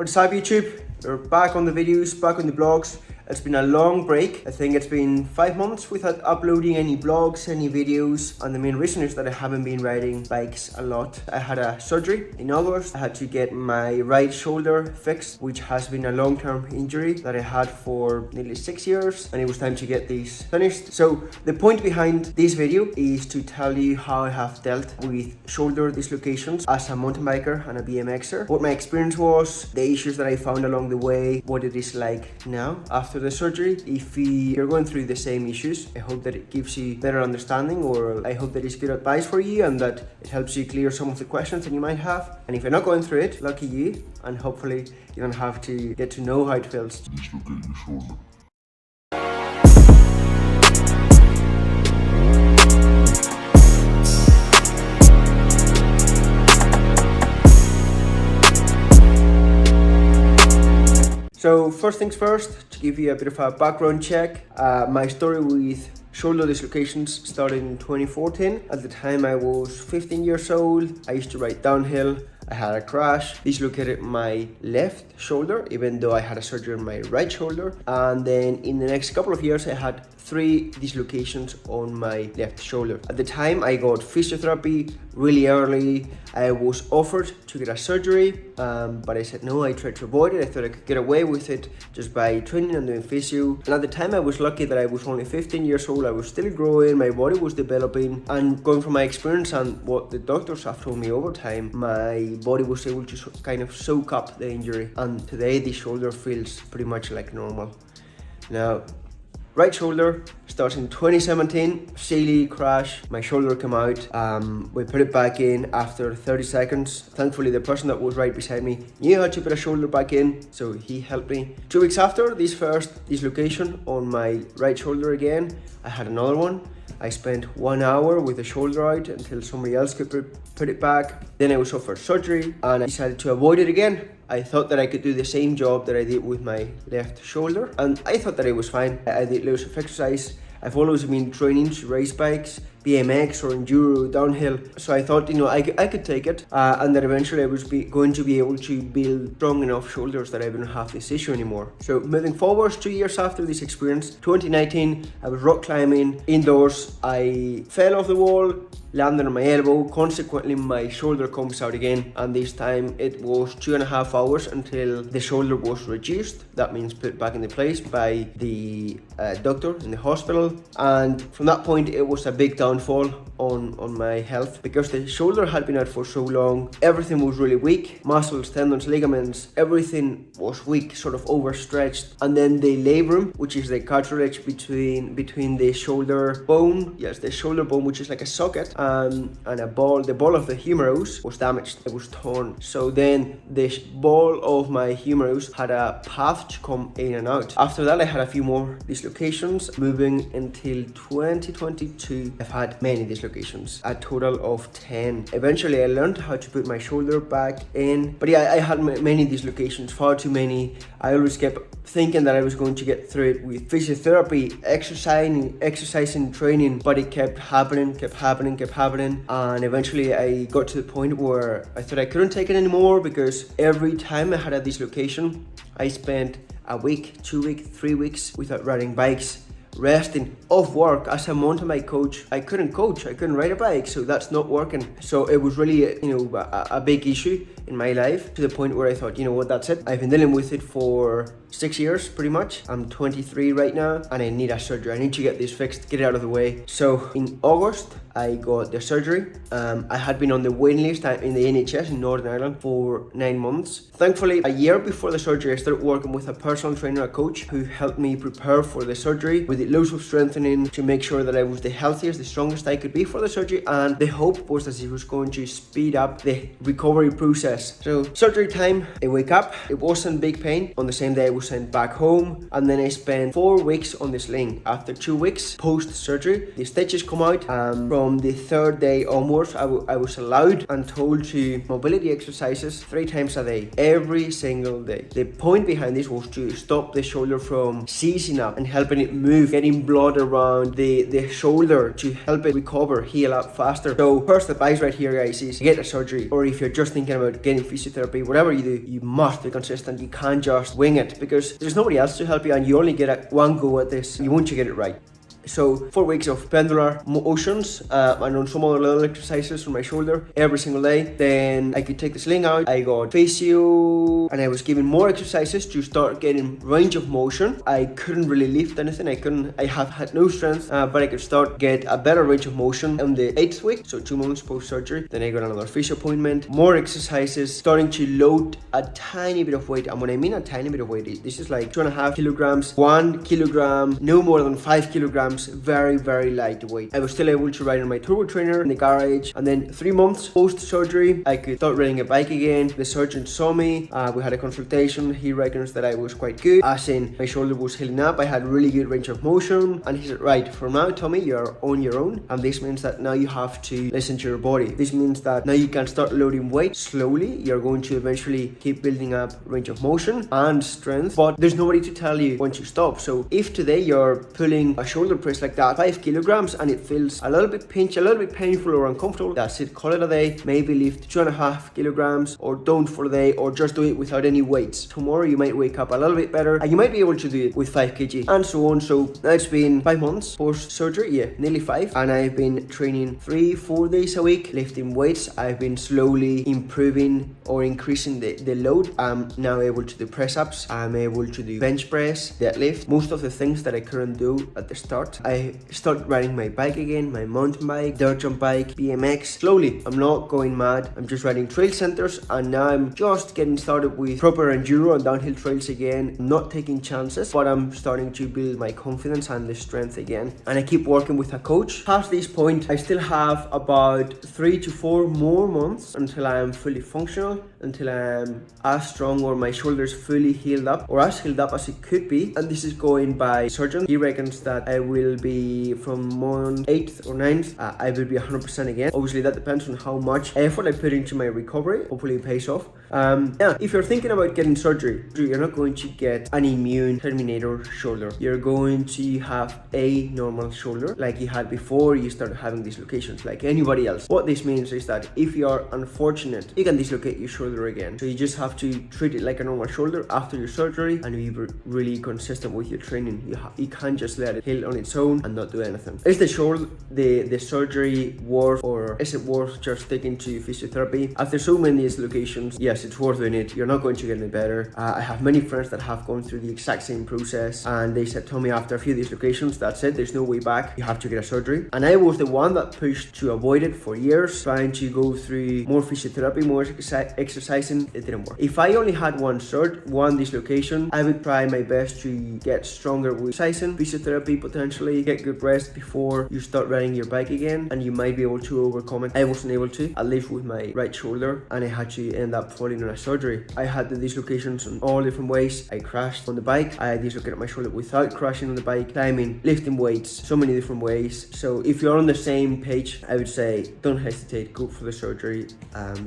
What's up YouTube? We're back on the videos, back on the blogs. It's been a long break. I think it's been 5 months without uploading any blogs, any videos, and the main reason is that I haven't been riding bikes a lot. I had a surgery in August. I had to get my right shoulder fixed, which has been a long-term injury that I had for nearly 6 years, and it was time to get these finished. So the point behind this video is to tell you how I have dealt with shoulder dislocations as a mountain biker and a BMXer, what my experience was, the issues that I found along the way, what it is like now after the surgery. If you're going through the same issues, I hope that it gives you better understanding, or I hope that it's good advice for you and that it helps you clear some of the questions that you might have. And if you're not going through it, lucky you, and hopefully you don't have to get to know how it feels to dislocate your shoulder. So first things first, to give you a bit of a background check, my story with shoulder dislocations started in 2014. At the time I was 15 years old. I used to ride downhill. I had a crash, dislocated my left shoulder, even though I had a surgery on my right shoulder. And then in the next couple of years, I had 3 dislocations on my left shoulder. At the time, I got physiotherapy really early. I was offered to get a surgery, but I said no. I tried to avoid it. I thought I could get away with it just by training and doing physio. And at the time, I was lucky that I was only 15 years old. I was still growing, my body was developing, and going from my experience and what the doctors have told me over time, my body was able to kind of soak up the injury. And today, the shoulder feels pretty much like normal. Now, right shoulder starts in 2017, silly crash, my shoulder came out, we put it back in after 30 seconds. Thankfully the person that was right beside me knew how to put a shoulder back in, so he helped me. 2 weeks after this first dislocation on my right shoulder again, I had another one. I spent 1 hour with the shoulder out until somebody else could put it back. Then I was offered surgery and I decided to avoid it again. I thought that I could do the same job that I did with my left shoulder, and I thought that it was fine. I did loads of exercise. I've always been training to race bikes, BMX or enduro, downhill. So I thought, I could take it, and that eventually I was going to be able to build strong enough shoulders that I wouldn't have this issue anymore. So moving forward, 2 years after this experience, 2019, I was rock climbing indoors. I fell off the wall, landed on my elbow. Consequently, my shoulder comes out again, and this time it was 2.5 hours until the shoulder was reduced. That means put back into place by the doctor in the hospital. And from that point, it was a big downfall on my health, because the shoulder had been out for so long. Everything was really weak. Muscles, tendons, ligaments, everything was weak, sort of overstretched. And then the labrum, which is the cartilage between the shoulder bone, yes, the shoulder bone, which is like a socket, and the ball of the humerus was damaged. It was torn. So then the ball of my humerus had a path to come in and out. After that, I had a few more dislocations. Moving until 2022, I've had many dislocations, a total of 10. Eventually, I learned how to put my shoulder back in. But yeah, I had many dislocations, far too many. I always kept thinking that I was going to get through it with physiotherapy, exercising, training, but it kept happening, and eventually I got to the point where I thought I couldn't take it anymore, because every time I had a dislocation, I spent a week, 2 weeks, 3 weeks without riding bikes, resting, off work. As a mountain bike coach, I couldn't ride a bike, so that's not working. So it was really a big issue in my life, to the point where I thought, that's it. I've been dealing with it for 6 years pretty much. I'm 23 right now, and I need a surgery. I need to get this fixed, get it out of the way. So in August, I got the surgery. I had been on the waiting list in the NHS in Northern Ireland for 9 months. Thankfully, a year before the surgery, I started working with a personal trainer, a coach, who helped me prepare for the surgery with loads of strengthening to make sure that I was the healthiest, the strongest I could be for the surgery. And the hope was that it was going to speed up the recovery process. So surgery time, I wake up. It wasn't big pain. On the same day, I was sent back home, and then I spent 4 weeks on the sling. After 2 weeks post-surgery, the stitches come out. From the 3rd day onwards, I was allowed and told to mobility exercises 3 times a day, every single day. The point behind this was to stop the shoulder from seizing up and helping it move, getting blood around the shoulder to help it recover, heal up faster. So first advice right here, guys, is get a surgery, or if you're just thinking about getting physiotherapy, whatever you do, you must be consistent. You can't just wing it, because there's nobody else to help you, and you only get one go at this. You want to get it right. So 4 weeks of pendular motions and on some other little exercises for my shoulder every single day. Then I could take the sling out. I got physio, and I was given more exercises to start getting range of motion. I couldn't really lift anything. I have had no strength, but I could start get a better range of motion on the 8th week, so 2 months post surgery. Then I got another physio appointment, more exercises, starting to load a tiny bit of weight. And when I mean a tiny bit of weight, this is like 2.5 kilograms, 1 kilogram, no more than 5 kilograms. Very, very lightweight. I was still able to ride on my turbo trainer in the garage, and then 3 months post surgery, I could start riding a bike again. The surgeon saw me, we had a consultation. He reckons that I was quite good, as in my shoulder was healing up. I had really good range of motion, and he said, right, from now, Tommy, you're on your own, and this means that now you have to listen to your body. This means that now you can start loading weight slowly. You're going to eventually keep building up range of motion and strength, but there's nobody to tell you when to stop. So if today you're pulling a shoulder press like that, 5 kilograms, and it feels a little bit pinch, a little bit painful or uncomfortable, that's it, call it a day. Maybe lift 2.5 kilograms, or don't for the day, or just do it without any weights. Tomorrow you might wake up a little bit better, and you might be able to do it with 5 kg, and so on. So now it's been 5 months post surgery, yeah, nearly 5, and I've been training 3-4 days a week, lifting weights. I've been slowly improving or increasing the load. I'm now able to do press ups, I'm able to do bench press, deadlift, most of the things that I couldn't do at the start. I started riding my bike again, my mountain bike, dirt jump bike, BMX. Slowly, I'm not going mad. I'm just riding trail centers, and now I'm just getting started with proper enduro and downhill trails again. I'm not taking chances, but I'm starting to build my confidence and the strength again. And I keep working with a coach. Past this point, I still have about 3 to 4 more months until I am fully functional, until I am as strong, or my shoulders fully healed up, or as healed up as it could be. And this is going by surgeon. He reckons that I will be, from month 8th or 9th, I will be 100% again. Obviously that depends on how much effort I put into my recovery. Hopefully it pays off. Yeah, if you're thinking about getting surgery, you're not going to get an immune Terminator shoulder. You're going to have a normal shoulder like you had before you started having dislocations, like anybody else. What this means is that if you are unfortunate, you can dislocate your shoulder again. So you just have to treat it like a normal shoulder after your surgery, and be really consistent with your training. You can't just let it heal on its own and not do anything. Is the surgery worth, or is it worth just sticking to physiotherapy? After so many dislocations, yes, it's worth doing it. You're not going to get any better. I have many friends that have gone through the exact same process, and they said, Tommy, after a few dislocations, that's it, there's no way back, you have to get a surgery. And I was the one that pushed to avoid it for years, trying to go through more physiotherapy, more exercising. It didn't work. If I only had one dislocation, I would try my best to get stronger with exercising, physiotherapy, potentially get good rest before you start riding your bike again, and you might be able to overcome it. I wasn't able to, at least with my right shoulder, and I had to end up falling on a surgery. I had the dislocations in all different ways. I crashed on the bike, I dislocated my shoulder without crashing on the bike, climbing, lifting weights, so many different ways. So if you're on the same page, I would say don't hesitate, go for the surgery.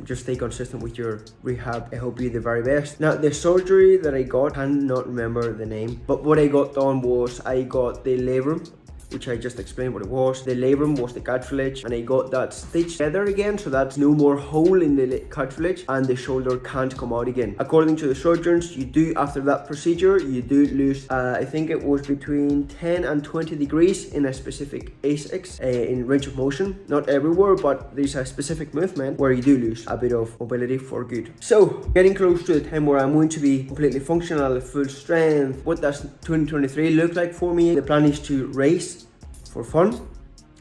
Just stay consistent with your rehab. I hope you the very best. Now, the surgery that I got, I cannot remember the name, but what I got done was I got the labrum, which I just explained what it was. The labrum was the cartilage, and I got that stitched together again, so that's no more hole in the cartilage, and the shoulder can't come out again. According to the surgeons, you do, after that procedure, you do lose, I think it was between 10 and 20 degrees in a specific axis in range of motion. Not everywhere, but there's a specific movement where you do lose a bit of mobility for good. So, getting close to the time where I'm going to be completely functional at full strength. What does 2023 look like for me? The plan is to race for fun.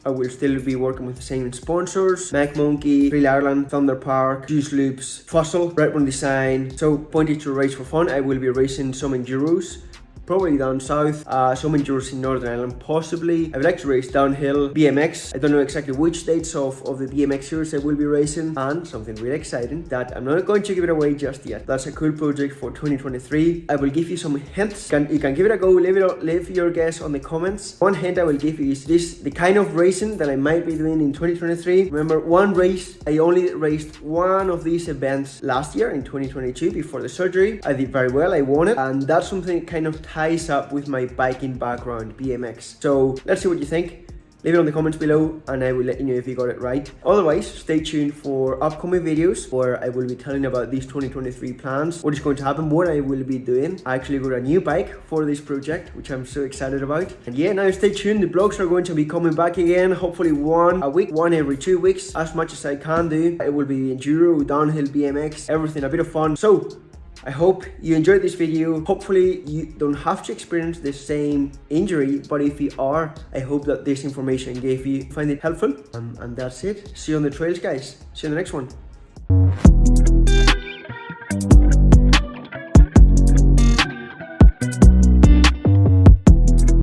I will still be working with the same sponsors: Mech, BMX Ireland, Thunder Park, Lubes, Fustle, Redburn Design. So pointed to race for fun. I will be racing some enduros, probably down south, some enduros in Northern Ireland, possibly. I would like to race downhill, BMX. I don't know exactly which dates of the BMX series I will be racing, and something really exciting that I'm not going to give it away just yet. That's a cool project for 2023. I will give you some hints. You can give it a go, leave your guess on the comments. One hint I will give you is the kind of racing that I might be doing in 2023. Remember, one race, I only raced one of these events last year in 2022 before the surgery. I did very well, I won it, and that's something kind of ties up with my biking background, BMX. So let's see what you think. Leave it in the comments below and I will let you know if you got it right. Otherwise, stay tuned for upcoming videos where I will be telling about these 2023 plans, what is going to happen, what I will be doing. I actually got a new bike for this project, which I'm so excited about. And yeah, now stay tuned. The vlogs are going to be coming back again, hopefully one a week, one every 2 weeks, as much as I can do. It will be enduro, downhill, BMX, everything, a bit of fun. So I hope you enjoyed this video. Hopefully you don't have to experience the same injury, but if you are, I hope that this information gave you find it helpful. And that's it. See you on the trails, guys. See you in the next one.